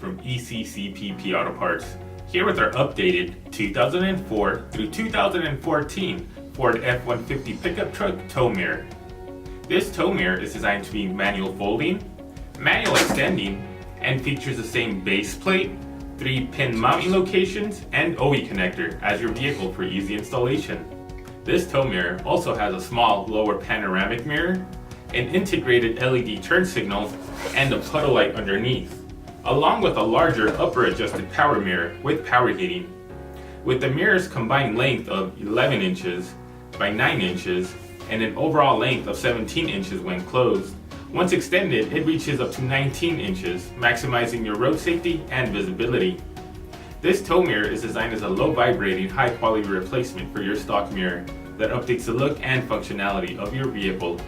from ECCPP Auto Parts, here with our updated 2004 through 2014 Ford F150 pickup truck tow mirror. This tow mirror is designed to be manual folding, manual extending, and features the same base plate, 3-pin mounting locations, and OE connector as your vehicle for easy installation. This tow mirror also has a small lower panoramic mirror, an integrated LED turn signal, and a puddle light underneath, along with a larger upper adjusted power mirror with power heating. With the mirror's combined length of 11 inches by 9 inches and an overall length of 17 inches when closed, once extended it reaches up to 19 inches, maximizing your road safety and visibility. This tow mirror is designed as a low vibrating, high quality replacement for your stock mirror that updates the look and functionality of your vehicle